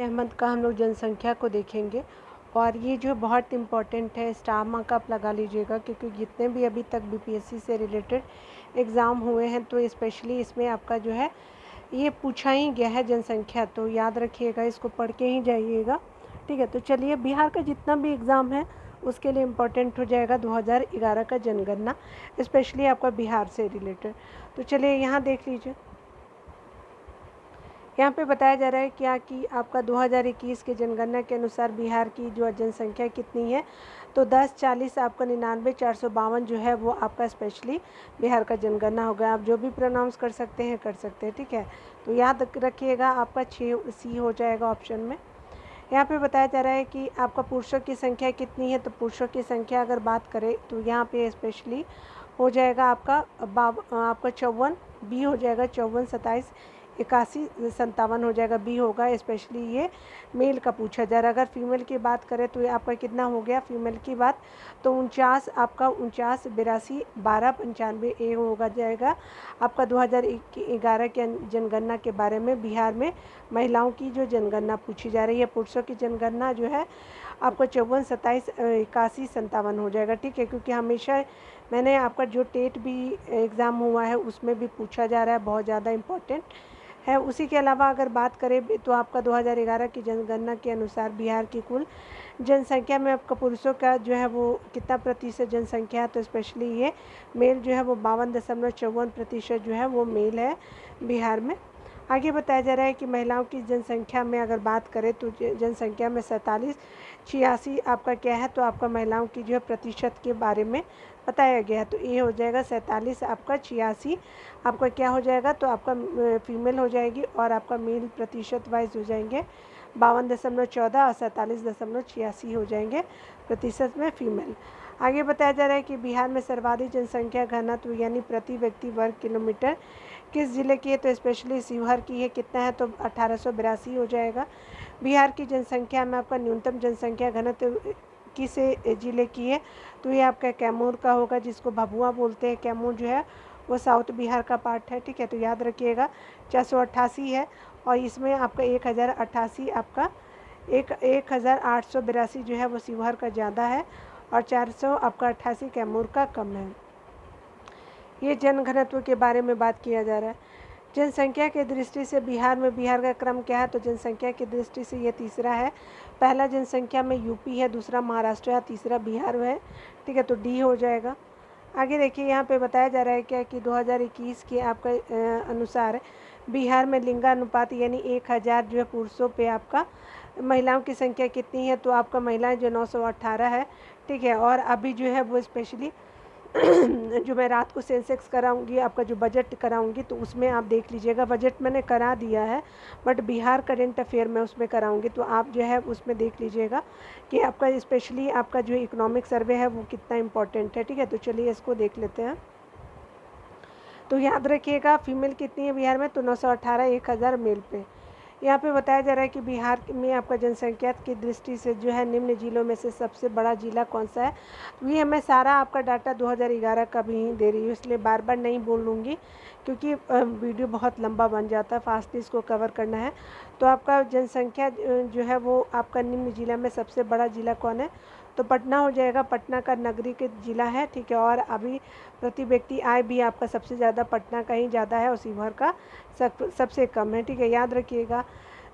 अहमद का हम लोग जनसंख्या को देखेंगे और ये जो बहुत इम्पोर्टेंट है, स्टार मार्क आप लगा लीजिएगा क्योंकि जितने भी अभी तक बीपीएससी से रिलेटेड एग्ज़ाम हुए हैं तो स्पेशली इसमें आपका जो है ये पूछा ही गया है जनसंख्या, तो याद रखिएगा, इसको पढ़ के ही जाइएगा। ठीक है, तो चलिए बिहार का जितना भी एग्ज़ाम है उसके लिए इम्पोर्टेंट हो जाएगा 2011 का जनगणना, स्पेशली आपका बिहार से रिलेटेड। तो चलिए यहाँ देख लीजिए, यहाँ पे बताया जा रहा है क्या कि आपका 2021 के जनगणना के अनुसार बिहार की जो जनसंख्या कितनी है, तो 10, 40 आपका 99, 452 जो है वो आपका स्पेशली बिहार का जनगणना होगा। आप जो भी प्रोनाउंस कर सकते हैं कर सकते हैं, ठीक है। तो याद रखिएगा आपका 6C हो जाएगा ऑप्शन में। यहाँ पे बताया जा रहा है कि आपका पुरुषों की संख्या कितनी है, तो पुरुषों की संख्या अगर बात करें तो यहाँ पे स्पेशली हो जाएगा आपका आपका 54, बी हो जाएगा 54, 27, 81, 57 हो जाएगा, बी होगा। स्पेशली ये मेल का पूछा जा रहा है। अगर फीमेल की बात करें तो ये आपका कितना हो गया फीमेल की बात, तो 49 आपका 49, 82, 12, 95 ए होगा जाएगा आपका 2011 के जनगणना के बारे में। बिहार में महिलाओं की जो जनगणना पूछी जा रही है, पुरुषों की जनगणना जो है आपको 54, 27, 81, 57 हो जाएगा, ठीक है। क्योंकि हमेशा मैंने आपका जो टेट भी एग्ज़ाम हुआ है उसमें भी पूछा जा रहा है, बहुत ज़्यादा इम्पोर्टेंट है। उसी के अलावा अगर बात करें तो आपका 2011 की जनगणना के अनुसार बिहार की कुल जनसंख्या में आपका पुरुषों का जो है वो कितना प्रतिशत जनसंख्या है, तो स्पेशली ये मेल जो है वो 52.54% जो है वो मेल है बिहार में। आगे बताया जा रहा है कि महिलाओं की जनसंख्या में अगर बात करें तो जनसंख्या में 47, 86 आपका क्या है, तो आपका महिलाओं की जो है प्रतिशत के बारे में बताया गया है। तो ये हो जाएगा 47, आपका 86 आपका क्या हो जाएगा, तो आपका फीमेल हो जाएगी और आपका मेल प्रतिशत वाइज हो जाएंगे 52.14 और 47.86 हो जाएंगे प्रतिशत में फीमेल। आगे बताया जा रहा है कि बिहार में सर्वाधिक जनसंख्या घनत्व यानी प्रति व्यक्ति वर्ग किलोमीटर किस ज़िले की है, तो स्पेशली शिवहर की है। कितना है, तो 1882 हो जाएगा। बिहार की जनसंख्या में आपका न्यूनतम जनसंख्या घनत्व किस ज़िले की है, तो ये आपका कैमूर का होगा, जिसको भभुआ बोलते हैं। कैमूर जो है वो साउथ बिहार का पार्ट है, ठीक है। तो याद रखिएगा 488 है और इसमें आपका 1088 आपका 1882 जो है वो शिवहर का ज़्यादा है और 400 आपका 88 कैमूर का कम है। ये जनघनत्व के बारे में बात किया जा रहा है। जनसंख्या के दृष्टि से बिहार का क्रम क्या है, तो जनसंख्या की दृष्टि से ये तीसरा है। पहला जनसंख्या में यूपी है, दूसरा महाराष्ट्र है, तीसरा बिहार है, ठीक है। तो डी हो जाएगा। आगे देखिए, यहाँ पे बताया जा रहा है क्या कि 2021 के आपका अनुसार बिहार में लिंगानुपात यानी 1000 जो है पुरुषों पे आपका महिलाओं की संख्या कितनी है, तो आपका महिलाएं जो 918 है, ठीक है। और अभी जो है वो स्पेशली जो मैं रात को सेंसेक्स कराऊंगी, आपका जो बजट कराऊंगी, तो उसमें आप देख लीजिएगा। बजट मैंने करा दिया है बट बिहार करेंट अफेयर में उसमें कराऊंगी, तो आप जो है उसमें देख लीजिएगा कि आपका स्पेशली आपका जो इकोनॉमिक सर्वे है वो कितना इम्पोर्टेंट है, ठीक है। तो चलिए इसको देख लेते हैं। तो याद रखिएगा फीमेल कितनी है बिहार में, तो 918, 1000 मेल पे। यहाँ पे बताया जा रहा है कि बिहार में आपका जनसंख्या की दृष्टि से जो है निम्न जिलों में से सबसे बड़ा जिला कौन सा है। तो ये मैं सारा आपका डाटा 2011 का भी दे रही हूँ, इसलिए बार बार नहीं बोल लूँगी क्योंकि वीडियो बहुत लंबा बन जाता है, फास्टली इसको कवर करना है। तो आपका जनसंख्या जो है वो आपका निम्न जिला में सबसे बड़ा जिला कौन है, तो पटना हो जाएगा। पटना का नगरी के जिला है, ठीक है। और अभी प्रति व्यक्ति आय भी आपका सबसे ज़्यादा पटना का ही ज़्यादा है और शिवहर का सबसे कम है, ठीक है। याद रखिएगा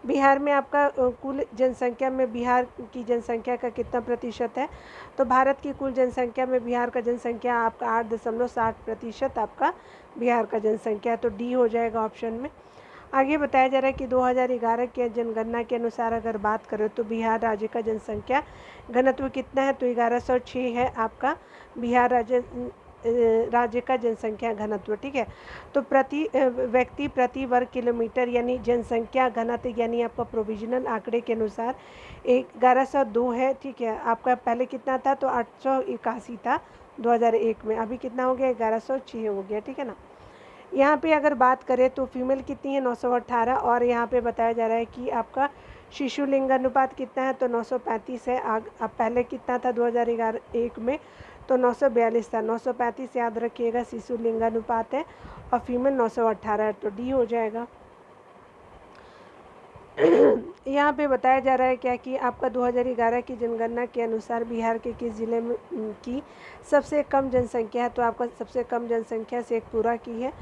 बिहार में आपका कुल जनसंख्या में बिहार की जनसंख्या का कितना प्रतिशत है, तो भारत की कुल जनसंख्या में बिहार का जनसंख्या आपका 8.60% आपका बिहार का जनसंख्या है, तो डी हो जाएगा ऑप्शन में। आगे बताया जा रहा है कि 2011 के जनगणना के अनुसार अगर बात करें तो बिहार राज्य का जनसंख्या घनत्व कितना है, तो 1106 है आपका बिहार राज्य का जनसंख्या घनत्व, ठीक है। तो प्रति व्यक्ति प्रति वर्ग किलोमीटर यानी जनसंख्या घनत्व यानी आपका प्रोविजनल आंकड़े के अनुसार 1102 है, ठीक है। आपका पहले कितना था, तो 881 था 2001 में, अभी कितना हो गया 1106 हो गया, ठीक है ना। यहाँ पे अगर बात करें तो फीमेल कितनी है 918 और यहाँ पे बताया जा रहा है कि आपका शिशु लिंगानुपात कितना है, तो 935 है। अब पहले कितना था 2001 में, तो 942 था। 935 याद रखिएगा शिशु लिंगानुपात है और फीमेल 918 है, तो डी हो जाएगा। यहाँ पे बताया जा रहा है क्या कि आपका 2011 की जनगणना के अनुसार बिहार के किस जिले में की सबसे कम जनसंख्या है, तो आपका सबसे कम जनसंख्या शेखपुरा की है।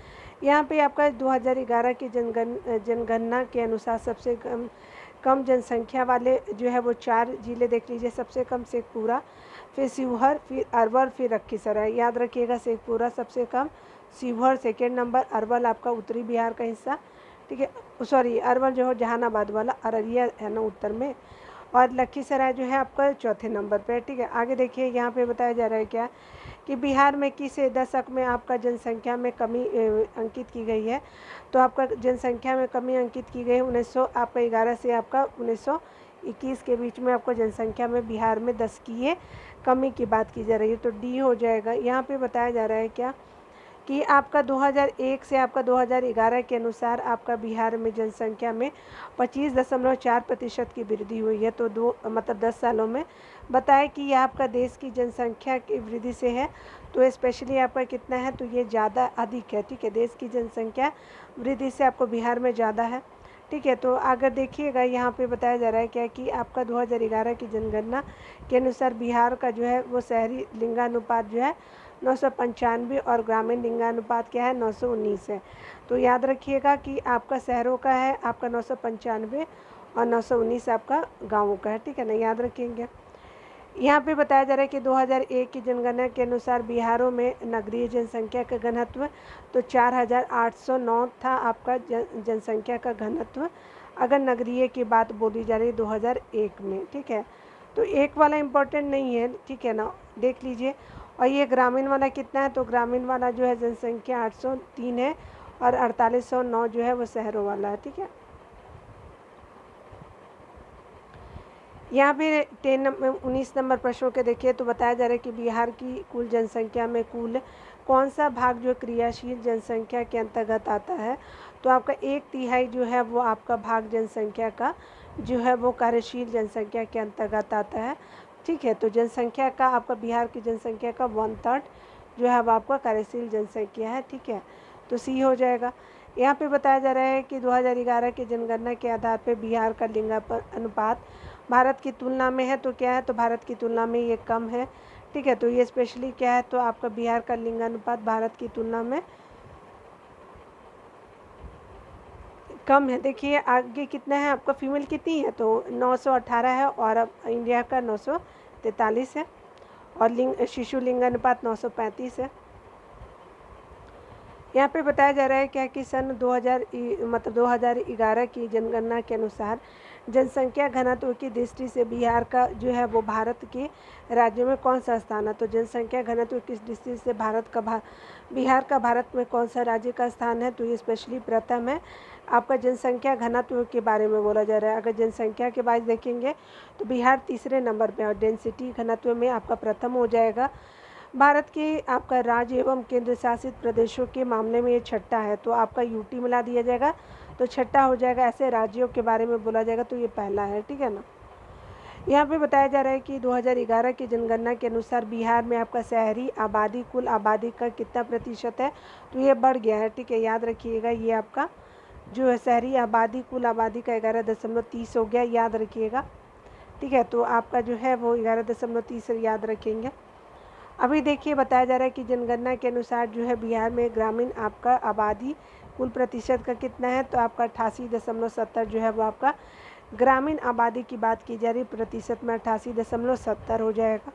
यहाँ पे आपका 2011 की जनगणना के अनुसार सबसे कम जनसंख्या वाले जो है वो 4 जिले देख लीजिए। सबसे कम शेखपुरा, फिर शिवहर, फिर अरवल, फिर लखीसराय। याद रखिएगा, शेखपुरा सबसे कम, शिवहर सेकेंड नंबर, अरवल आपका उत्तरी बिहार का हिस्सा, ठीक है, सॉरी अरवल जो है जहानाबाद वाला, अररिया है ना उत्तर में, और लखीसराय जो है आपका चौथे नंबर पे, ठीक है। आगे देखिए, यहाँ पे बताया जा रहा है क्या कि बिहार में किस दशक में आपका जनसंख्या में कमी अंकित की गई है, तो आपका जनसंख्या में कमी अंकित की गई 1911 से आपका 1921 के बीच में आपको जनसंख्या में बिहार में 10 की कमी की बात की जा रही है, तो डी हो जाएगा। यहाँ पे बताया जा रहा है क्या कि आपका 2001 से आपका 2011 के अनुसार आपका बिहार में जनसंख्या में 25.4% की वृद्धि हुई है, तो 10 सालों में बताए कि यह आपका देश की जनसंख्या की वृद्धि से है, तो स्पेशली आपका कितना है, तो ये ज़्यादा अधिक है, ठीक है। देश की जनसंख्या वृद्धि से आपको बिहार में ज़्यादा है, ठीक है। तो अगर देखिएगा, यहाँ पे बताया जा रहा है क्या कि आपका 2011 की जनगणना के अनुसार बिहार का जो है वो शहरी लिंगानुपात जो है 995 और ग्रामीण लिंगानुपात क्या है 919 है। तो याद रखिएगा कि आपका शहरों का है आपका 995 और 919 आपका गाँवों का है, ठीक है ना, याद रखेंगे। यहाँ पे बताया जा रहा है कि 2001 की जनगणना के अनुसार बिहारों में नगरीय जनसंख्या का घनत्व तो 4809 था आपका जनसंख्या का घनत्व, अगर नगरीय की बात बोली जा रही है 2001 में, ठीक है। तो एक वाला इम्पोर्टेंट नहीं है, ठीक है ना, देख लीजिए। और ये ग्रामीण वाला कितना है, तो ग्रामीण वाला जो है जनसंख्या 803 है और 4809 जो है वो शहरों वाला है, ठीक है। यहाँ पे 19 नंबर प्रश्नों के देखिए, तो बताया जा रहा है कि बिहार की कुल जनसंख्या में कुल कौन सा भाग जो क्रियाशील जनसंख्या के अंतर्गत आता है, तो आपका 1/3 जो है वो आपका भाग जनसंख्या का जो है वो कार्यशील जनसंख्या के अंतर्गत आता है, ठीक है। तो जनसंख्या का आपका बिहार की जनसंख्या का 1/3 जो है वो आपका कार्यशील जनसंख्या है, ठीक है, तो सी हो जाएगा। यहाँ पे बताया जा रहा है कि 2011 की जनगणना के आधार पर बिहार का लिंगानुपात भारत की तुलना में है, तो क्या है, तो भारत की तुलना में ये कम है, ठीक है। तो ये स्पेशली क्या है, तो आपका बिहार का लिंगानुपात भारत की तुलना में कम है। देखिए आगे कितना है आपका, फीमेल कितनी है, तो 918 है और अब इंडिया का 943 है, और शिशु लिंगानुपात 935 है। यहाँ पे बताया जा रहा है क्या कि सन 2011 की जनगणना के अनुसार जनसंख्या घनत्व की दृष्टि से बिहार का जो है वो भारत के राज्यों में कौन सा स्थान है, तो जनसंख्या घनत्व की दृष्टि से बिहार का भारत में कौन सा राज्य का स्थान है, तो ये स्पेशली प्रथम है। आपका जनसंख्या घनत्व के बारे में बोला जा रहा है, अगर जनसंख्या के बारे देखेंगे तो बिहार तीसरे नंबर पे और डेंसिटी घनत्व में आपका प्रथम हो जाएगा। भारत के आपका राज्य एवं केंद्र शासित प्रदेशों के मामले में ये छठा है, तो आपका यूटी मिला दिया जाएगा तो छठा हो जाएगा। ऐसे राज्यों के बारे में बोला जाएगा तो ये पहला है, ठीक है ना। यहाँ पे बताया जा रहा है कि 2011 की जनगणना के अनुसार बिहार में आपका शहरी आबादी कुल आबादी का कितना प्रतिशत है, तो ये बढ़ गया है, ठीक है, याद रखिएगा। ये आपका जो है शहरी आबादी कुल आबादी का 11.30 हो गया, याद रखिएगा, ठीक है। तो आपका जो है वो 11.30 याद रखेंगे। अभी देखिए बताया जा रहा है कि जनगणना के अनुसार जो है बिहार में ग्रामीण आपका आबादी कुल प्रतिशत का कितना है, तो आपका 88.70 जो है वो आपका ग्रामीण आबादी की बात की जा रही है, प्रतिशत में 88.70 हो जाएगा।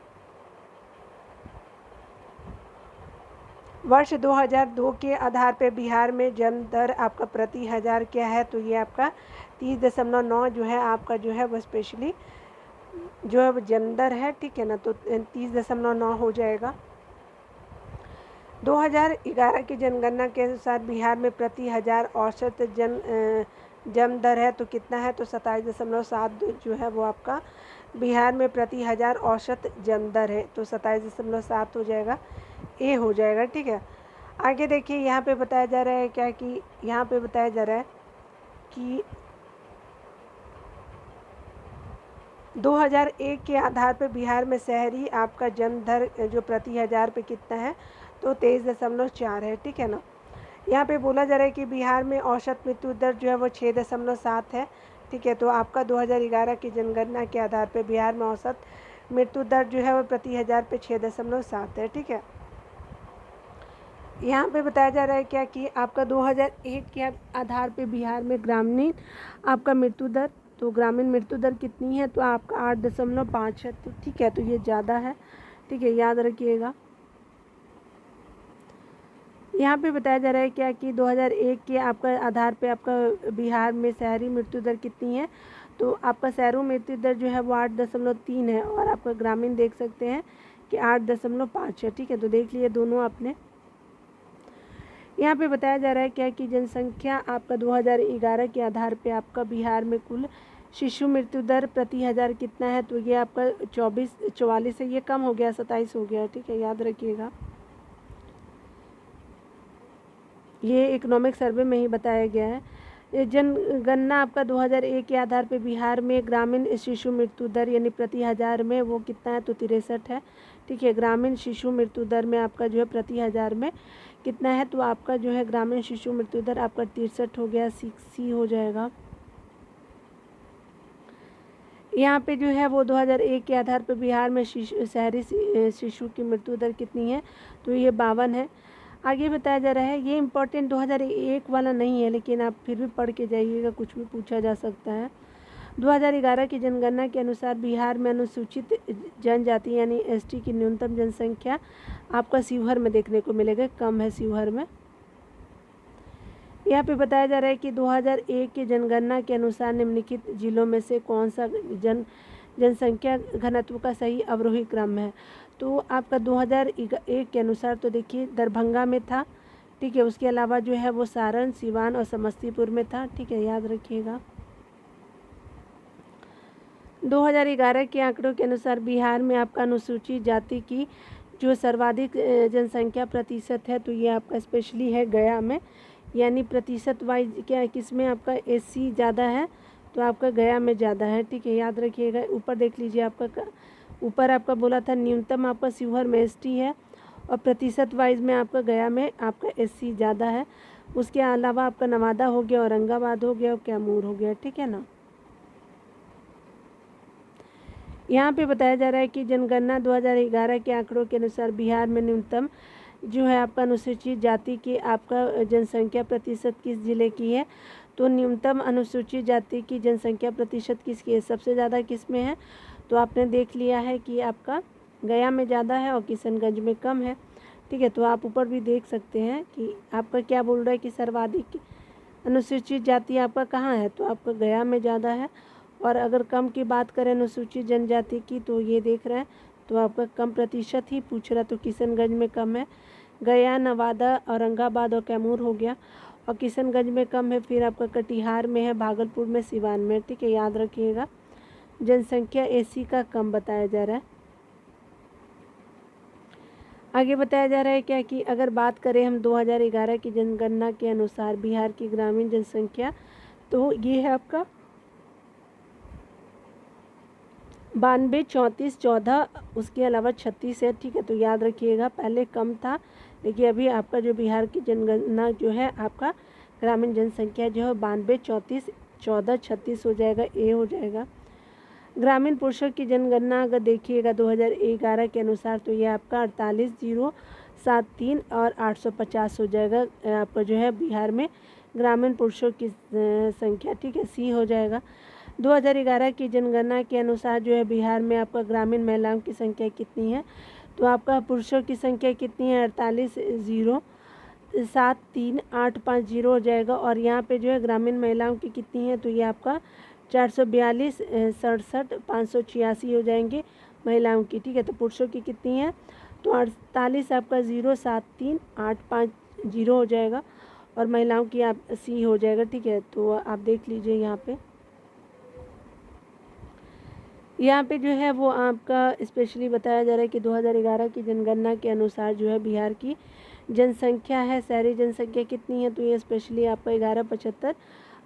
वर्ष 2002 के आधार पर बिहार में जन्म दर आपका प्रति हज़ार क्या है, तो ये आपका 30.9 जो है आपका जो है वो स्पेशली जो है जन्म दर है, ठीक है ना, तो 30.9 हो जाएगा। 2011 की जनगणना के अनुसार बिहार में प्रति हज़ार औसत जन्म दर है, तो कितना है, तो 27.7 जो है वो आपका बिहार में प्रति हज़ार औसत जन्म दर है, तो 27.7 हो जाएगा, ए हो जाएगा, ठीक है। आगे देखिए यहाँ पे बताया जा रहा है क्या कि यहाँ पे बताया जा रहा है कि 2001 के आधार पर बिहार में शहरी आपका जन्म दर जो प्रति हज़ार पे कितना है, तो 23.4 है, ठीक है ना। यहाँ पे बोला जा रहा है कि बिहार में औसत मृत्यु दर जो है वो 6.7 है, ठीक है। तो आपका 2011 की जनगणना के आधार पे बिहार में औसत मृत्यु दर जो है वो प्रति हज़ार पे 6.7 है। ठीक है। यहाँ पे बताया जा रहा है क्या कि आपका 2001 के आधार पे बिहार में ग्रामीण आपका मृत्यु दर, तो ग्रामीण मृत्यु दर कितनी है, तो आपका 8.5 है। तो ठीक है, तो ये ज़्यादा है। ठीक है, याद रखिएगा। यहाँ पे बताया जा रहा है क्या कि 2001 के आपका आधार पे आपका बिहार में शहरी मृत्यु दर कितनी है, तो आपका शहरों मृत्यु दर जो है वो 8.3 है और आपका ग्रामीण देख सकते हैं कि 8.5 है। ठीक है, तो देख लिए दोनों आपने। यहाँ पे बताया जा रहा है क्या कि जनसंख्या आपका 2011 के आधार पे आपका बिहार में कुल शिशु मृत्यु दर प्रति हज़ार कितना है, तो ये आपका 44 है। ये कम हो गया, 27 हो गया। ठीक है, याद रखिएगा। ये इकोनॉमिक सर्वे में ही बताया गया है। जनगणना आपका 2001 के आधार पे बिहार में ग्रामीण शिशु मृत्यु दर यानी प्रति हज़ार में वो कितना है, तो 63 है। ठीक है, ग्रामीण शिशु मृत्यु दर में आपका जो है प्रति हज़ार में कितना है, तो आपका जो है ग्रामीण शिशु मृत्यु दर आपका 63 हो गया। सी हो जाएगा। यहाँ पे जो है वो 2001 के आधार पर बिहार में शहरी शिशु की मृत्यु दर कितनी है, तो ये 52 है। आगे बताया जा रहा है, ये इम्पोर्टेंट 2001 वाला नहीं है, लेकिन आप फिर भी पढ़ के जाइएगा, कुछ भी पूछा जा सकता है। 2011 की जनगणना के अनुसार बिहार में अनुसूचित जनजाति यानी एसटी की न्यूनतम जनसंख्या आपका शिवहर में देखने को मिलेगा, कम है शिवहर में। यहाँ पे बताया जा रहा है कि 2001 की जनगणना के अनुसार निम्नलिखित जिलों में से कौन सा जनसंख्या घनत्व का सही अवरोही क्रम है, तो आपका 2001 के अनुसार तो देखिए दरभंगा में था। ठीक है, उसके अलावा जो है वो सारण, सिवान और समस्तीपुर में था। ठीक है, याद रखिएगा। 2011 के आंकड़ों के अनुसार बिहार में आपका अनुसूचित जाति की जो सर्वाधिक जनसंख्या प्रतिशत है, तो ये आपका स्पेशली है गया में, यानी प्रतिशत वाइज क्या किस में आपका एससी ज़्यादा है, तो आपका गया में ज़्यादा है। ठीक है, याद रखिएगा। ऊपर देख लीजिए, आपका ऊपर आपका बोला था न्यूनतम आपका शिवहर में एसटी है और प्रतिशत वाइज में आपका गया में आपका एससी ज़्यादा है। उसके अलावा आपका नवादा हो गया, औरंगाबाद हो गया और कैमूर हो गया। ठीक है ना। यहाँ पे बताया जा रहा है कि जनगणना 2011 के आंकड़ों के अनुसार बिहार में न्यूनतम जो है आपका अनुसूचित जाति की आपका जनसंख्या प्रतिशत किस जिले की है, तो न्यूनतम अनुसूचित जाति की जनसंख्या प्रतिशत किसकी है, सबसे ज़्यादा किस में है, तो आपने देख लिया है कि आपका गया में ज़्यादा है और किशनगंज में कम है। ठीक है, तो आप ऊपर भी देख सकते हैं कि आपका क्या बोल रहा है कि सर्वाधिक अनुसूचित जाति आपका कहाँ है, तो आपका गया में ज़्यादा है। और अगर कम की बात करें अनुसूचित जनजाति की, तो ये देख रहे हैं तो आपका कम प्रतिशत ही पूछ रहा, तो किशनगंज में कम है। गया, नवादा, औरंगाबाद और कैमूर हो गया और किशनगंज में कम है। फिर आपका कटिहार में है, भागलपुर में, सिवान में। ठीक है, याद रखिएगा। जनसंख्या एसी का कम बताया जा रहा है। आगे बताया जा रहा है क्या कि अगर बात करें हम 2011 की जनगणना के अनुसार बिहार की ग्रामीण जनसंख्या, तो ये है आपका 92, 34, 14, उसके अलावा 36 है। ठीक है, तो याद रखिएगा, पहले कम था, लेकिन अभी आपका जो बिहार की जनगणना जो है आपका ग्रामीण जनसंख्या जो है 92, 34, 14, 36 हो जाएगा, ए हो जाएगा। ग्रामीण पुरुषों की जनगणना अगर देखिएगा 2011 के अनुसार, तो ये आपका 48,073 और 850 हो जाएगा आपका जो है बिहार में ग्रामीण पुरुषों की संख्या। ठीक है, सी हो जाएगा। 2011 की जनगणना के अनुसार जो है बिहार में आपका ग्रामीण महिलाओं की संख्या कितनी है, तो आपका पुरुषों की संख्या कितनी है, 48,073,850 हो जाएगा। और यहाँ पे जो है ग्रामीण महिलाओं की कितनी है, तो ये आपका 442, 67, 586 हो जाएंगे महिलाओं की। ठीक है, तो पुरुषों की कितनी है, तो 48 आपका 073,850 हो जाएगा और महिलाओं की आप सी हो जाएगा। ठीक है, तो आप देख लीजिए यहाँ पे जो है वो आपका स्पेशली बताया जा रहा है कि 2011 की जनगणना के अनुसार जो है बिहार की जनसंख्या है, शहरी जनसंख्या कितनी है, तो ये स्पेशली आपका 1175,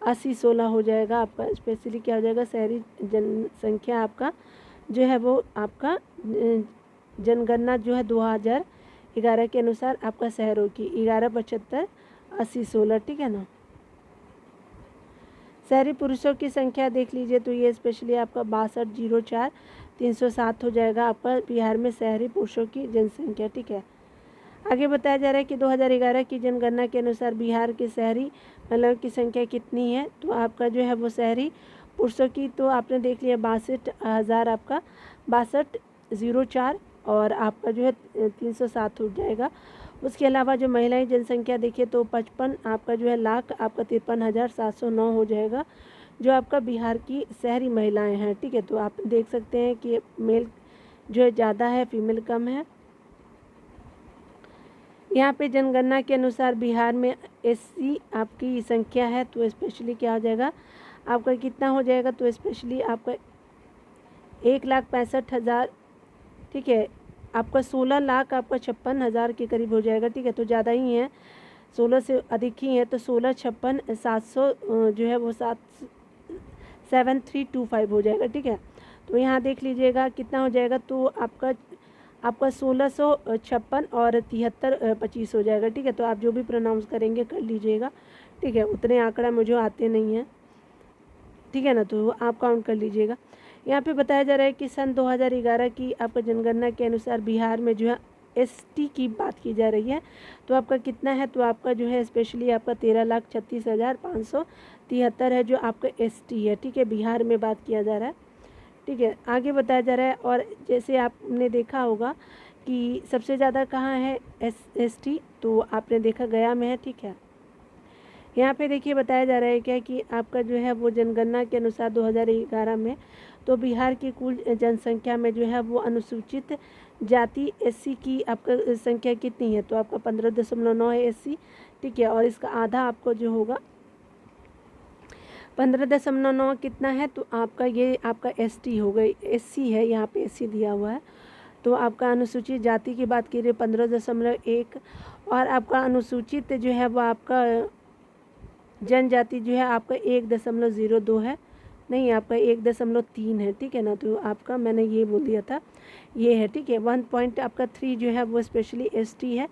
80, 16 हो जाएगा। आपका स्पेशली क्या हो जाएगा, शहरी जनसंख्या आपका जो है वो आपका जनगणना जो है 2011 के अनुसार आपका शहरों की 1175, 80, 16। ठीक है ना। शहरी पुरुषों की संख्या देख लीजिए तो ये स्पेशली आपका 62,04,307 हो जाएगा आपका बिहार में शहरी पुरुषों की जनसंख्या। ठीक है, आगे बताया जा रहा है कि 2011 की जनगणना के अनुसार बिहार के शहरी महिलाओं की संख्या कितनी है। तो आपका जो है वो शहरी पुरुषों की तो आपने देख लिया 62,000 आपका 62,04 और आपका जो है 307 हो जाएगा। उसके अलावा जो महिलाएं जनसंख्या देखिए तो 55 आपका जो है लाख आपका 53,709 हो जाएगा जो आपका बिहार की शहरी महिलाएं हैं। ठीक है, तो आप देख सकते हैं कि मेल जो है ज़्यादा है, फीमेल कम है। यहाँ पे जनगणना के अनुसार बिहार में एससी आपकी संख्या है तो स्पेशली क्या हो जाएगा आपका कितना हो जाएगा तो स्पेशली आपका 1,65,000। ठीक है, आपका 16 लाख आपका 56,000 के करीब हो जाएगा। ठीक है, तो ज़्यादा ही है, 16 से अधिक ही है तो 16,56,700 जो है वो 7325 हो जाएगा। ठीक है, तो यहाँ देख लीजिएगा कितना हो जाएगा तो आपका 1656 और 7325 हो जाएगा। ठीक है, तो आप जो भी प्रोनाउंस करेंगे कर लीजिएगा। ठीक है, उतने आंकड़ा मुझे आते नहीं हैं। ठीक है ना, तो आप काउंट कर लीजिएगा। यहाँ पे बताया जा रहा है कि सन 2011 की आपका जनगणना के अनुसार बिहार में जो है एसटी की बात की जा रही है तो आपका कितना है तो आपका जो है स्पेशली आपका 13,36,573 है जो आपका एसटी है। ठीक है, बिहार में बात किया जा रहा है। ठीक है, आगे बताया जा रहा है और जैसे आपने देखा होगा कि सबसे ज़्यादा कहाँ है एसटी तो आपने देखा गया में है। ठीक है, यहाँ पे देखिए बताया जा रहा है क्या कि आपका जो है वो जनगणना के अनुसार 2011 में तो बिहार की कुल जनसंख्या में जो है वो अनुसूचित जाति एससी की आपका संख्या कितनी है तो आपका 15.9 है एससी। ठीक है, और इसका आधा आपको जो होगा 15.9 कितना है तो आपका ये आपका एसटी हो गई, एससी है, यहाँ पे एससी दिया हुआ है। तो आपका अनुसूचित जाति की बात कीजिए 15.1 और आपका अनुसूचित जो है वो आपका जनजाति जो है आपका 1.02 है, नहीं आपका 1.3 है। ठीक है ना, तो आपका मैंने ये बोल दिया था ये है। ठीक है, 1.3 जो है वो स्पेशली एसटी है।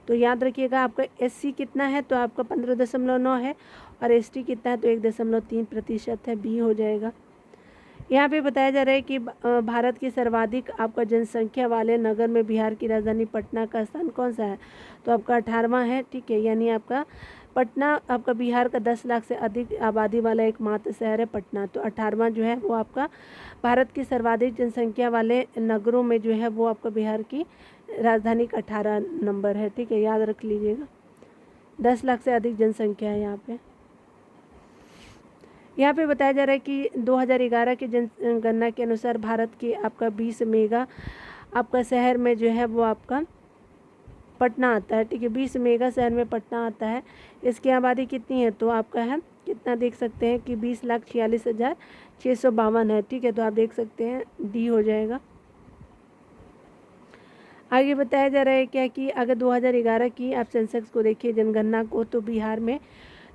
तो याद रखिएगा आपका एससी कितना है तो आपका 15.9 है और एसटी कितना है तो 1.3% है, बी हो जाएगा। यहाँ पे बताया जा रहा है कि भारत की सर्वाधिक आपका जनसंख्या वाले नगर में बिहार की राजधानी पटना का स्थान कौन सा है तो आपका 18वां है। ठीक है, यानी आपका पटना आपका बिहार का 10 लाख से अधिक आबादी वाला एकमात्र शहर है पटना। तो 18वां जो है वो आपका भारत की सर्वाधिक जनसंख्या वाले नगरों में जो है वो आपका बिहार की राजधानी का 18 नंबर है। ठीक है, याद रख लीजिएगा, 10 लाख से अधिक जनसंख्या है यहाँ पे। यहाँ पे बताया जा रहा है कि 2011 की जनगणना के अनुसार भारत के आपका 20 मेगा आपका शहर में जो है वो आपका पटना आता है। ठीक है, 20 मेगा शहर में पटना आता है। इसकी आबादी कितनी है तो आपका है कितना देख सकते हैं कि 20,46,652 है। ठीक है, तो आप देख सकते हैं डी हो जाएगा। आगे बताया जा रहा है क्या कि अगर 2011 की आप सेंसेक्स को देखिए जनगणना को तो बिहार में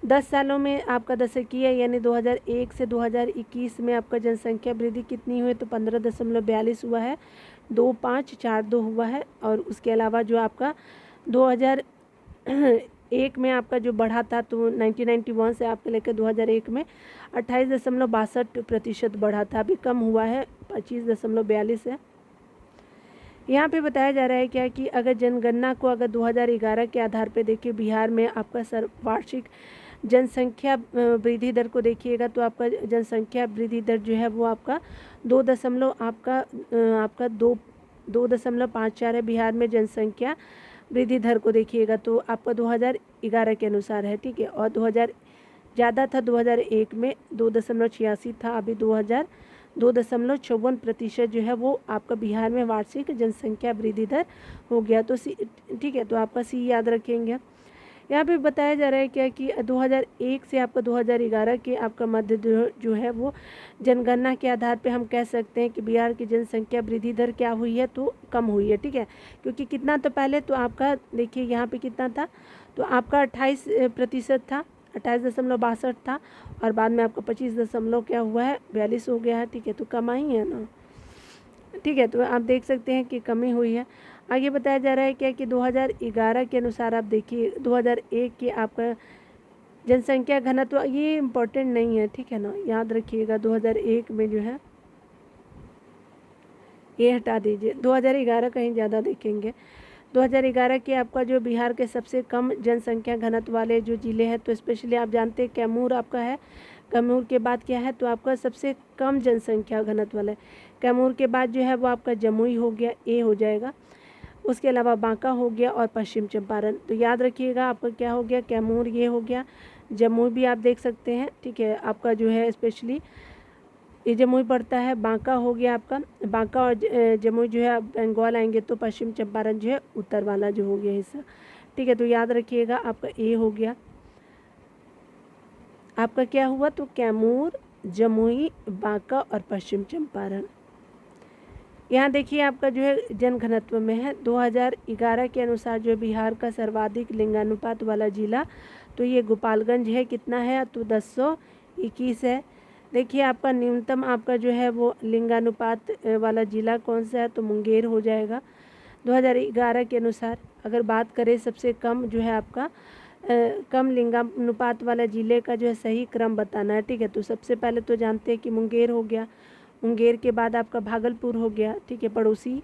10 सालों में आपका दशकीय यानी 2001 से 2021 में आपका जनसंख्या वृद्धि कितनी हुई तो 15.42 हुआ है, 2542 हुआ है। और उसके अलावा जो आपका 2001 में आपका जो बढ़ा था तो 1991 से आपके लेकर 2001 में 28.62% बढ़ा था, अभी कम हुआ है 25.42 है। यहाँ पे बताया जा रहा है क्या कि अगर जनगणना को अगर 2011 के आधार पे देखिए बिहार में आपका वार्षिक जनसंख्या वृद्धि दर को देखिएगा तो आपका जनसंख्या वृद्धि दर जो है वो आपका 2.54 है बिहार में जनसंख्या वृद्धि दर को देखिएगा तो आपका 2011 के अनुसार है। ठीक है, और 2000 ज़्यादा था 2001 में 2.86 था, अभी 2.54% जो है वो आपका बिहार में वार्षिक जनसंख्या वृद्धि दर हो गया। तो सी ठीक है, तो आपका सी याद रखेंगे। यहाँ पे बताया जा रहा है क्या कि 2001 से आपका 2011 के आपका मध्य जो है वो जनगणना के आधार पे हम कह सकते हैं कि बिहार की जनसंख्या वृद्धि दर क्या हुई है तो कम हुई है। ठीक है, क्योंकि कितना तो पहले तो आपका देखिए यहाँ पे कितना था तो आपका 28% था, 28.62 था और बाद में आपका 25 क्या हुआ है 42 हो गया है। ठीक है, तो कमाई है ना। ठीक है, तो आप देख सकते हैं कि कमी हुई है। आगे बताया जा रहा है क्या कि 2011 के अनुसार आप देखिए 2001 के आपका जनसंख्या घनत्व ये इम्पोर्टेंट नहीं है, ठीक है ना, याद रखिएगा। 2001 में जो है ये हटा दीजिए, 2011 कहीं ज़्यादा देखेंगे। 2011 के आपका जो बिहार के सबसे कम जनसंख्या घनत्व वाले जो ज़िले हैं, तो स्पेशली आप जानते हैं कैमूर आपका है। कैमूर के बाद क्या है, तो आपका सबसे कम जनसंख्या घनत्व वाला है। कैमूर के बाद जो है वो आपका जमुई हो गया, ए हो जाएगा। उसके अलावा बांका हो गया और पश्चिम चंपारण। तो याद रखिएगा आपका क्या हो गया, कैमूर ये हो गया, जमुई भी आप देख सकते हैं, ठीक है। आपका जो है स्पेशली ये जमुई पड़ता है, बांका हो गया आपका, बांका और जमुई जो है आप बंगाल आएंगे तो पश्चिम चंपारण जो है उत्तर वाला जो हो गया हिस्सा, ठीक है। तो याद रखिएगा आपका ए हो गया, आपका क्या हुआ, तो कैमूर, जमुई, बांका और पश्चिम चंपारण। यहाँ देखिए आपका जो है जनघनत्व में है 2011 के अनुसार जो बिहार का सर्वाधिक लिंगानुपात वाला जिला, तो ये गोपालगंज है। कितना है, तो 1021 है। देखिए आपका न्यूनतम आपका जो है वो लिंगानुपात वाला जिला कौन सा है, तो मुंगेर हो जाएगा 2011 के अनुसार। अगर बात करें सबसे कम जो है आपका कम लिंगानुपात वाला जिले का जो है सही क्रम बताना है, ठीक है। तो सबसे पहले तो जानते हैं कि मुंगेर हो गया, मुंगेर के बाद आपका भागलपुर हो गया, ठीक है, पड़ोसी,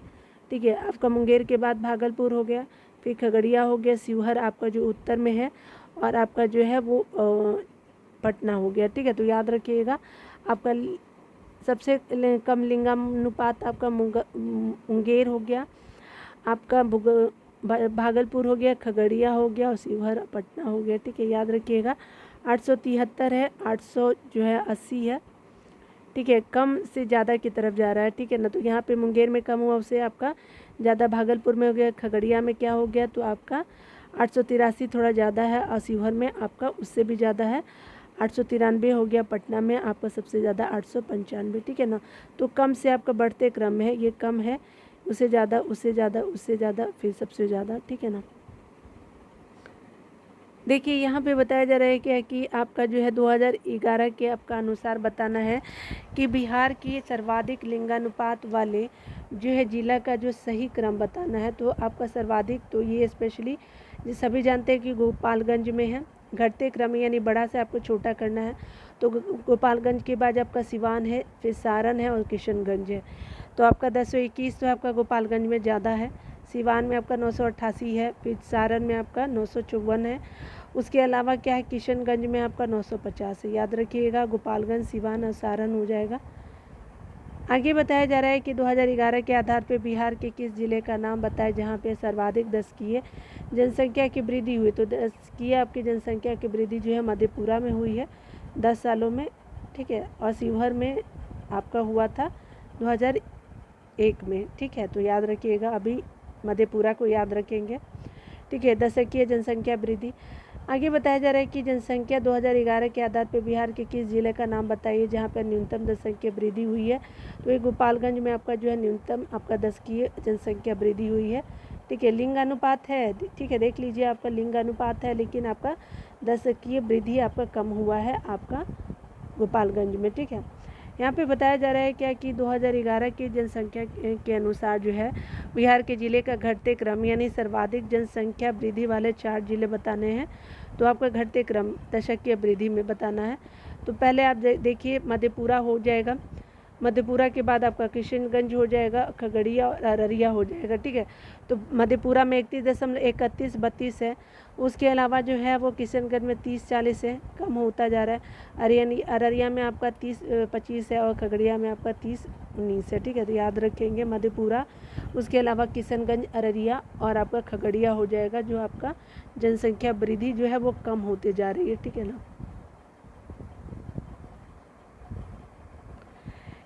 ठीक है। आपका मुंगेर के बाद भागलपुर हो गया, फिर खगड़िया हो गया, शिवहर आपका जो उत्तर में है, और आपका जो है वो पटना हो गया, ठीक है। तो याद रखिएगा आपका सबसे कम लिंगानुपात आपका मुंगेर हो गया, आपका भागलपुर हो गया, खगड़िया हो गया और शिवहर पटना हो गया, ठीक है। याद रखिएगा 873 है, 800 जो है 80 है, ठीक है। कम से ज़्यादा की तरफ जा रहा है, ठीक है ना। तो यहाँ पे मुंगेर में कम हुआ, उससे आपका ज़्यादा भागलपुर में हो गया, खगड़िया में क्या हो गया, तो आपका 883 थोड़ा ज़्यादा है, और शिवहर में आपका उससे भी ज़्यादा है 893 हो गया, पटना में आपका सबसे ज़्यादा 895, ठीक है ना। तो कम से आपका बढ़ते क्रम में है, ये कम है, उससे ज़्यादा, उससे ज़्यादा, उससे ज़्यादा, फिर सबसे ज़्यादा, ठीक है ना। देखिए यहाँ पे बताया जा रहा है क्या कि आपका जो है 2011 के आपका अनुसार बताना है कि बिहार की सर्वाधिक लिंगानुपात वाले जो है जिला का जो सही क्रम बताना है। तो आपका सर्वाधिक, तो ये स्पेशली जो सभी जानते हैं कि गोपालगंज में है। घटते क्रम यानी बड़ा से आपको छोटा करना है, तो गोपालगंज के बाद आपका सिवान है, फिर सारण है और किशनगंज है। तो आपका 1021 तो आपका गोपालगंज में ज़्यादा है, सिवान में आपका 988 है, फिर सारण में आपका 954 है। उसके अलावा क्या है, किशनगंज में आपका 950 है। याद रखिएगा गोपालगंज, सिवान और सारण हो जाएगा। आगे बताया जा रहा है कि 2011 के आधार पर बिहार के किस जिले का नाम बताए जहां पे सर्वाधिक दशकीय जनसंख्या की वृद्धि हुई। तो दशकीय आपकी जनसंख्या की वृद्धि जो है मधेपुरा में हुई है 10 सालों में, ठीक है, और शिवहर में आपका हुआ था 2001 में, ठीक है। तो याद रखिएगा, अभी मधेपुरा को याद रखेंगे, ठीक है। दशकीय जनसंख्या वृद्धि। आगे बताया जा रहा है कि जनसंख्या 2011 के आधार पर बिहार के किस जिले का नाम बताइए जहां पर न्यूनतम जनसंख्या वृद्धि हुई है। तो ये गोपालगंज में आपका जो है न्यूनतम आपका दशकीय जनसंख्या वृद्धि हुई है, ठीक है। लिंग अनुपात है, ठीक है, देख लीजिए आपका लिंग अनुपात है, लेकिन आपका दशकीय वृद्धि आपका कम हुआ है आपका गोपालगंज में, ठीक है। यहाँ पे बताया जा रहा है क्या कि 2011 की जनसंख्या के अनुसार जो है बिहार के ज़िले का घटते क्रम यानी सर्वाधिक जनसंख्या वृद्धि वाले 4 जिले बताने हैं। तो आपका घटते क्रम दशकीय वृद्धि में बताना है। तो पहले आप देखिए मधेपुरा हो जाएगा, मधेपुरा के बाद आपका किशनगंज हो जाएगा, खगड़िया और अररिया हो जाएगा, ठीक है। तो मधेपुरा में 31.3132 है। उसके अलावा जो है वो किशनगंज में 30-40 है, कम होता जा रहा है। अररिया में आपका 30-25 है और खगड़िया में आपका 30-19 है, ठीक है। तो याद रखेंगे मधेपुरा, उसके अलावा किशनगंज, अररिया और आपका खगड़िया हो जाएगा जो आपका जनसंख्या वृद्धि जो है वो कम होते जा रही है, ठीक है ना।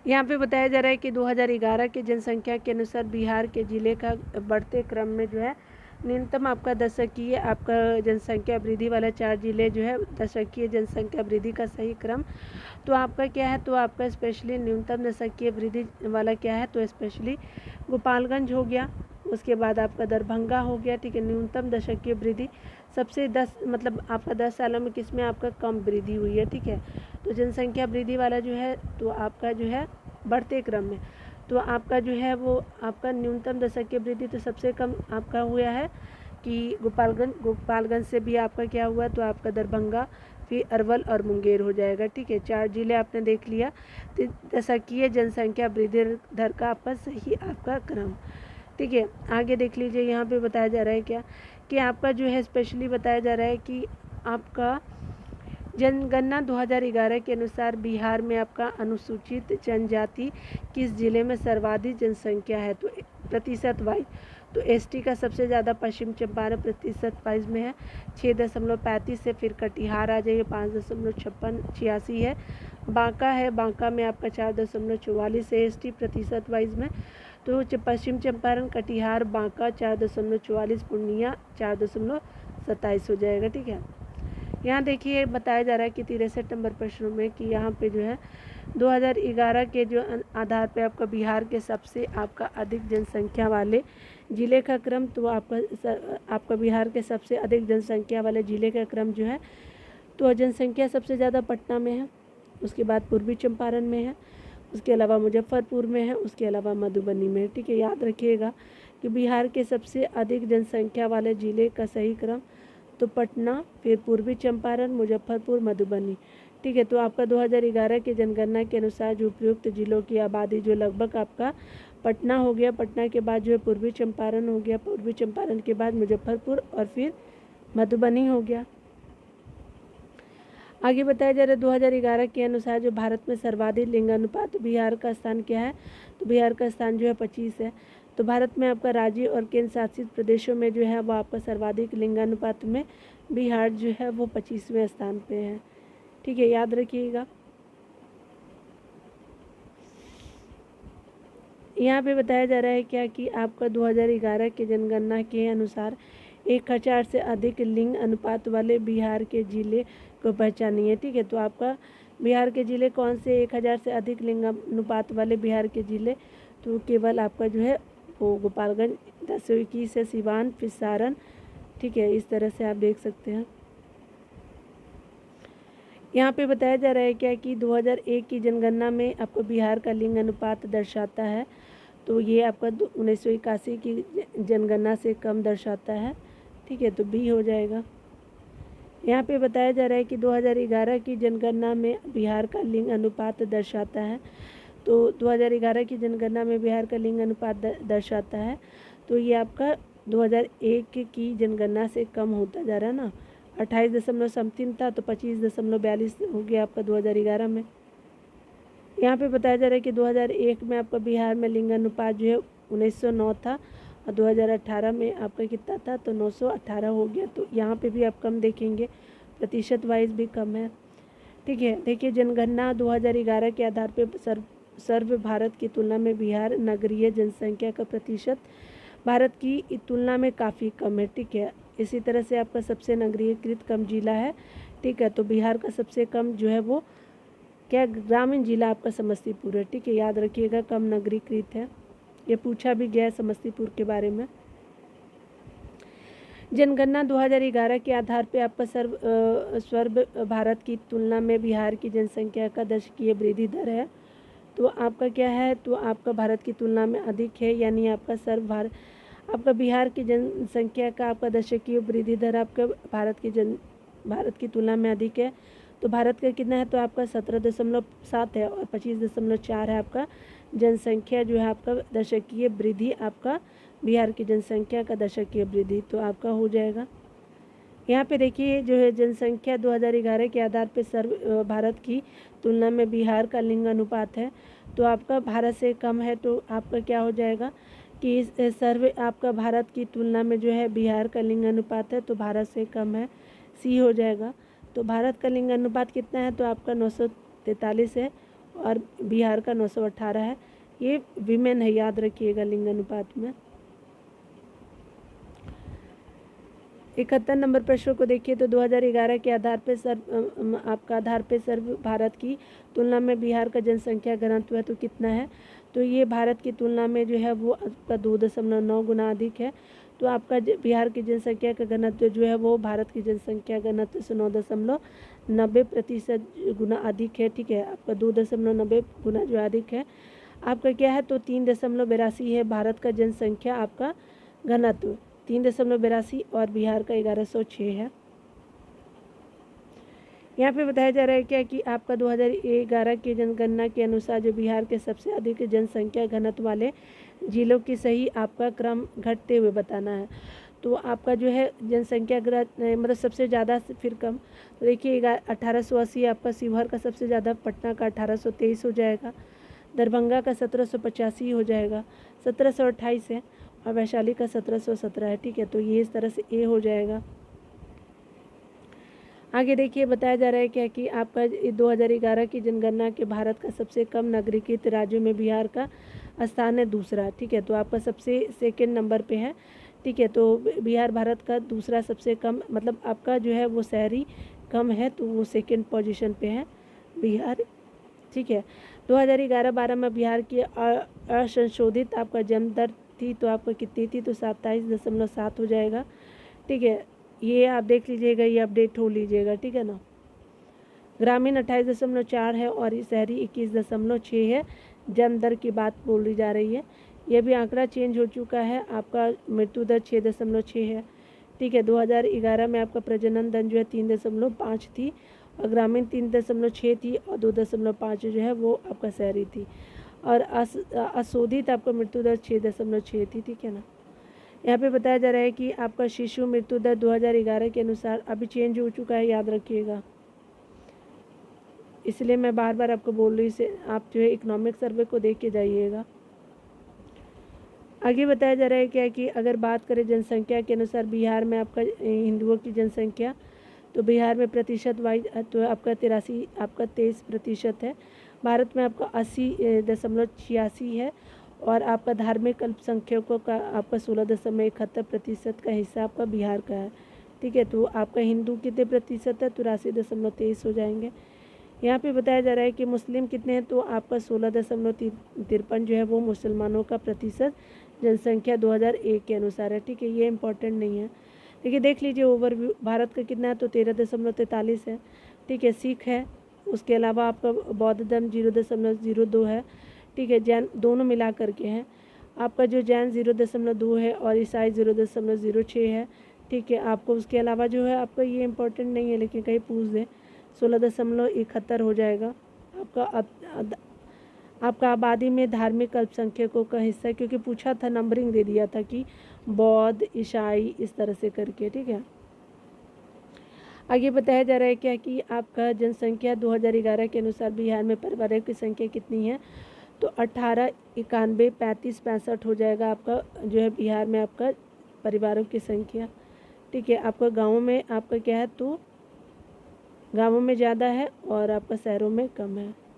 यहाँ पे बताया जा रहा है कि 2011 की जनसंख्या के अनुसार बिहार के ज़िले का बढ़ते क्रम में जो है न्यूनतम आपका दशकीय आपका जनसंख्या वृद्धि वाला 4 जिले जो है दशकीय जनसंख्या वृद्धि का सही क्रम। तो आपका क्या है, तो आपका स्पेशली न्यूनतम दशकीय वृद्धि वाला क्या है, तो स्पेशली गोपालगंज हो गया, उसके बाद आपका दरभंगा हो गया, ठीक है। न्यूनतम दशकीय वृद्धि सबसे 10 मतलब आपका 10 सालों में किसमें आपका कम वृद्धि हुई है, ठीक है। तो जनसंख्या वृद्धि वाला जो है तो आपका जो है बढ़ते क्रम में, तो आपका जो है वो आपका न्यूनतम दशकीय वृद्धि तो सबसे कम आपका हुआ है कि गोपालगंज से भी आपका क्या हुआ, तो आपका दरभंगा, फिर अरवल और मुंगेर हो जाएगा। ठीक है, 4 जिले आपने देख लिया। तो दशकीय जनसंख्या वृद्धि दर का आपका सही आपका क्रम। ठीक है, आगे देख लीजिए, यहाँ पे बताया जा रहा है क्या कि आपका जो है स्पेशली बताया जा रहा है कि आपका जनगणना 2011 के अनुसार बिहार में आपका अनुसूचित जनजाति किस जिले में सर्वाधिक जनसंख्या है, तो प्रतिशत वाइज तो एसटी का सबसे ज़्यादा पश्चिम चंपारण प्रतिशत वाइज में है 6.35 है। फिर कटिहार आ जाइए 5.56 है। बांका है, बांका में आपका 4.44 है एसटी प्रतिशत वाइज में। तो पश्चिम चंपारण, कटिहार, बांका 4.44, पूर्णिया 4.27 हो जाएगा। ठीक है, यहाँ देखिए बताया जा रहा है कि 63 नंबर प्रश्नों में कि यहाँ पे जो है 2011 के जो आधार पे आपका बिहार के सबसे आपका अधिक जनसंख्या वाले ज़िले का क्रम, तो आपका बिहार के सबसे अधिक जनसंख्या वाले ज़िले का क्रम जो है, तो जनसंख्या सबसे ज़्यादा पटना में है, उसके बाद पूर्वी चंपारण में है, उसके अलावा मुजफ्फरपुर में है, उसके अलावा मधुबनी में है। ठीक है, याद रखिएगा कि बिहार के सबसे अधिक जनसंख्या वाले ज़िले का सही क्रम तो पटना, फिर पूर्वी चंपारण, मुजफ्फरपुर, मधुबनी। ठीक है, तो आपका 2011 के जनगणना के अनुसार जो उपयुक्त जिलों की आबादी जो लगभग आपका पटना हो गया, पटना के बाद जो है पूर्वी चंपारण हो गया, पूर्वी चंपारण के बाद मुजफ्फरपुर और फिर मधुबनी हो गया। आगे बताया जा रहा है 2011 के अनुसार जो भारत में सर्वाधिक लिंगानुपात बिहार का स्थान क्या है, तो बिहार का स्थान जो है 25 है। तो भारत में आपका राज्य और केंद्र शासित प्रदेशों में जो है वो आपका सर्वाधिक लिंगानुपात में बिहार जो है वो 25वें स्थान पे है। ठीक है, याद रखिएगा। यहाँ पे बताया जा रहा है क्या कि आपका 2011 के जनगणना के अनुसार 1000 से अधिक लिंग अनुपात वाले बिहार के जिले को पहचानिए। ठीक है, तो आपका बिहार के ज़िले कौन से 1000 से अधिक लिंग अनुपात वाले बिहार के ज़िले, तो केवल आपका जो है वो गोपालगंज, 1021 है सिवान, फिर सारण। ठीक है, इस तरह से आप देख सकते हैं। यहाँ पे बताया जा रहा है क्या कि 2001 की जनगणना में आपको बिहार का लिंग अनुपात दर्शाता है, तो ये आपका 1981 की जनगणना से कम दर्शाता है। ठीक है, तो बी हो जाएगा। यहाँ पे बताया जा रहा है कि 2011 की जनगणना में बिहार का लिंग अनुपात दर्शाता है, तो 2011 की जनगणना में बिहार का लिंग अनुपात दर्शाता है, तो ये आपका 2001 की जनगणना से कम होता जा रहा है ना। 28.3 था, तो 25.42 हो गया आपका 2011 में। यहाँ पे बताया जा रहा है कि 2001 में आपका बिहार में लिंग अनुपात जो है 1909 था, और 2018 में आपका कितना था, तो 918 हो गया। तो यहाँ पे भी आप कम देखेंगे, प्रतिशत वाइज भी कम है। ठीक है, देखिए जनगणना 2011 के आधार पे सर्व भारत की तुलना में बिहार नगरीय जनसंख्या का प्रतिशत भारत की तुलना में काफ़ी कम है। ठीक है, इसी तरह से आपका सबसे नगरीयकृत कम जिला है। ठीक है, तो बिहार का सबसे कम जो है वो क्या ग्रामीण जिला आपका समस्तीपुर है। ठीक है, याद रखिएगा कम नगरीकृत है, ये पूछा भी गया है समस्तीपुर के बारे में। जनगणना 2011 के आधार पे आपका सर्व भारत की तुलना में बिहार की जनसंख्या का दशकीय वृद्धि दर है, तो आपका क्या है, तो आपका भारत की तुलना में अधिक है, यानी आपका आपका बिहार की जनसंख्या का आपका दशकीय वृद्धि दर आपका भारत की तुलना में अधिक है। तो भारत का कितना है, तो आपका 17.7 है, और 25.4 है आपका जनसंख्या जो है आपका दशकीय वृद्धि, आपका बिहार की जनसंख्या का दशकीय वृद्धि, तो आपका हो जाएगा। यहाँ पे देखिए जो है जनसंख्या 2011 के आधार पे सर्व भारत की तुलना में बिहार का लिंग अनुपात है, तो आपका भारत से कम है, तो आपका क्या हो जाएगा कि सर्व आपका भारत की तुलना में जो है बिहार का लिंग अनुपात है, तो भारत से कम है, सी हो जाएगा। तो भारत का लिंग अनुपात कितना है, तो आपका 943 है, और बिहार का 918 है। ये विमेन है, याद रखिएगा लिंग अनुपात में। 71 नंबर प्रश्न को देखिए, तो 2011 के आधार पे सर्व भारत की तुलना में बिहार का जनसंख्या घनत्व है, तो कितना है, तो ये भारत की तुलना में जो है वो आपका 2.9 गुना अधिक है। तो आपका बिहार की जनसंख्या का घनत्व जो है वो भारत की जनसंख्या घनत्व से 9.90% गुना अधिक है। ठीक है, आपका 2.90 गुना जो अधिक है आपका क्या है, तो 3.82 है भारत का जनसंख्या आपका घनत्व, 3.82, और बिहार का 1106 है। यहाँ पे बताया जा रहा है क्या कि आपका 2011 की जनगणना के अनुसार जो बिहार के सबसे अधिक जनसंख्या घनत्व वाले जिलों की सही आपका क्रम घटते हुए बताना है। तो आपका जो है जनसंख्या मतलब सबसे ज़्यादा से फिर कम, तो देखिए 1880 आपका शिवहर का सबसे ज़्यादा, पटना का 1823 हो जाएगा, दरभंगा का 1785 हो जाएगा, 1728 है, और वैशाली का 1717 है। ठीक है, तो ये इस तरह से ए हो जाएगा। आगे देखिए बताया जा रहा है क्या कि आपका 2011 की जनगणना के भारत का सबसे कम नागरिकित राज्यों में बिहार का स्थान है दूसरा। ठीक है, तो आपका सबसे सेकंड नंबर पे है। ठीक है, तो बिहार भारत का दूसरा सबसे कम, मतलब आपका जो है वो शहरी कम है, तो वो सेकंड पोजीशन पे है बिहार। ठीक है, 2011-12 में बिहार की असंशोधित आपका जन्म दर थी, तो आपका कितनी थी, तो 27.7 हो जाएगा। ठीक है, ये आप देख लीजिएगा, ये अपडेट हो लीजिएगा। ठीक है ना। ग्रामीण 28.4 है और शहरी 21.6 है। जन्म दर की बात बोली जा रही है। यह भी आंकड़ा चेंज हो चुका है। आपका मृत्यु दर 6.6 है। ठीक है, 2011 में आपका प्रजनन दर जो है 3.5 थी, और ग्रामीण 3.6 थी, और 2.5 जो है वो आपका शहरी थी, और अशोधित आपका मृत्यु दर 6.6 थी। ठीक है ना। यहाँ पे बताया जा रहा है कि आपका शिशु मृत्यु दर 2011 के अनुसार अभी चेंज हो चुका है, याद रखिएगा। इसलिए मैं बार बार आपको बोल रही हूँ, आप जो है इकोनॉमिक सर्वे को देख के जाइएगा। आगे बताया जा रहा है क्या कि अगर बात करें जनसंख्या के अनुसार बिहार में आपका हिंदुओं की जनसंख्या, तो बिहार में प्रतिशत वाइज तो आपका 23% है। भारत में आपका 80.86 है, और आपका धार्मिक अल्पसंख्यकों का आपका 16.71% का हिस्सा आपका बिहार का है। ठीक है, तो आपका हिंदू कितने प्रतिशत है, 83.23 हो जाएंगे। यहाँ पे बताया जा रहा है कि मुस्लिम कितने हैं, तो आपका 16.53 जो है वो मुसलमानों का प्रतिशत जनसंख्या 2001 के अनुसार है। ठीक है, ये इंपॉर्टेंट नहीं है। देखिए देख लीजिए ओवरव्यू, भारत का कितना है, तो 13.43 है। ठीक है, सिख है, उसके अलावा आपका बौद्ध धर्म 0.02 है। ठीक है, जैन दोनों मिला करके हैं। आपका जो जैन 0.2 है, और ईसाई 0.06 है। ठीक है, आपको उसके अलावा जो है आपका ये इंपॉर्टेंट नहीं है, लेकिन कहीं पूछ दें 16.71 हो जाएगा आपका आबादी में धार्मिक अल्पसंख्यकों का हिस्सा, क्योंकि पूछा था, नंबरिंग दे दिया था कि बौद्ध, ईसाई, इस तरह से करके। ठीक है, आगे बताया जा रहा है क्या कि आपका जनसंख्या 2011 के अनुसार बिहार में परिवारों की संख्या कितनी है, तो 18, 91, 35, 65 हो जाएगा आपका जो है बिहार में आपका परिवारों की संख्या। ठीक है, आपका गाँवों में आपका क्या है, तो गाँवों में ज़्यादा है और आपका शहरों में कम है।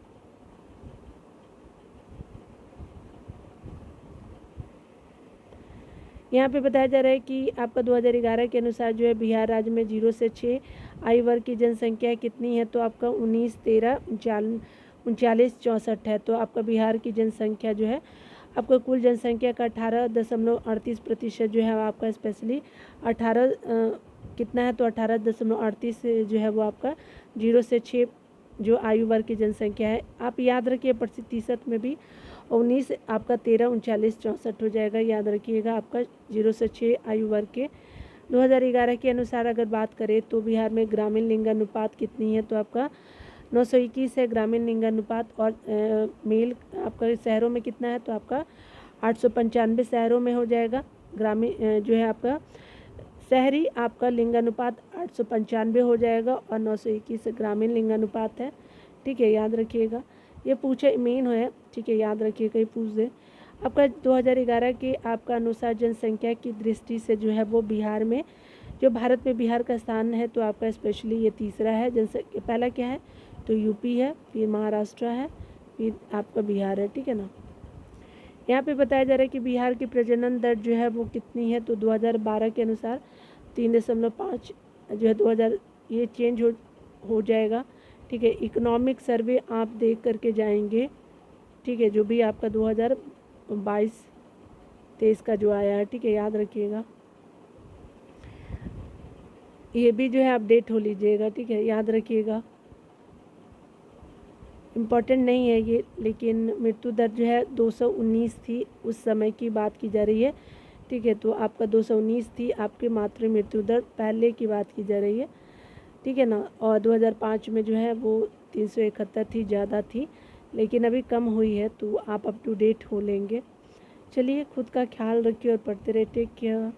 यहाँ पे बताया जा रहा है कि आपका 2011 के अनुसार जो है बिहार राज्य में 0 से 6 आयु वर्ग की जनसंख्या कितनी है, तो आपका 19, 13, 39, 64 है। तो आपका बिहार की जनसंख्या जो है आपका कुल जनसंख्या का 18.38% जो है आपका स्पेशली 18 कितना है, तो 18.38 जो है वो आपका 0 से 6 जो आयु वर्ग की जनसंख्या है। आप याद रखिए प्रतिशत में भी 19 आपका 13, 39, 64 हो जाएगा, याद रखिएगा आपका 0 से 6 आयु वर्ग के। 2011 के अनुसार अगर बात करें तो बिहार में ग्रामीण लिंगानुपात कितनी है, तो आपका 921 है ग्रामीण लिंगानुपात, और मेल आपका शहरों में कितना है, तो आपका 895 शहरों में हो जाएगा। ग्रामीण जो है आपका शहरी आपका लिंगानुपात 895 हो जाएगा, और 921 ग्रामीण लिंगानुपात है। ठीक है, याद रखिएगा, ये पूछे मेन है। ठीक है, याद रखिए, कहीं पूछ दे। आपका 2011 के आपका अनुसार जनसंख्या की दृष्टि से जो है वो बिहार में, जो भारत में बिहार का स्थान है, तो आपका स्पेशली ये तीसरा है। जनसंख्या पहला क्या है, तो यूपी है, फिर महाराष्ट्र है, फिर आपका बिहार है। ठीक है ना। यहाँ पे बताया जा रहा है कि बिहार की प्रजनन दर जो है वो कितनी है, तो 2012 के अनुसार 3.5 जो है 2000 ये चेंज हो जाएगा। ठीक है, इकोनॉमिक सर्वे आप देख करके जाएंगे। ठीक है, जो भी आपका 2022-23 का जो आया है। ठीक है, याद रखिएगा, ये भी जो है अपडेट हो लीजिएगा। ठीक है, याद रखिएगा, इम्पॉर्टेंट नहीं है ये, लेकिन मृत्यु दर जो है 219 थी, उस समय की बात की जा रही है। ठीक है, तो आपका 219 थी आपकी मातृ मृत्यु दर, पहले की बात की जा रही है। ठीक है ना। और 2005 में जो है वो 371 थी, ज़्यादा थी, लेकिन अभी कम हुई है, तो आप अप टू डेट हो लेंगे। चलिए, खुद का ख्याल रखिए और पढ़ते रहिए। Take care.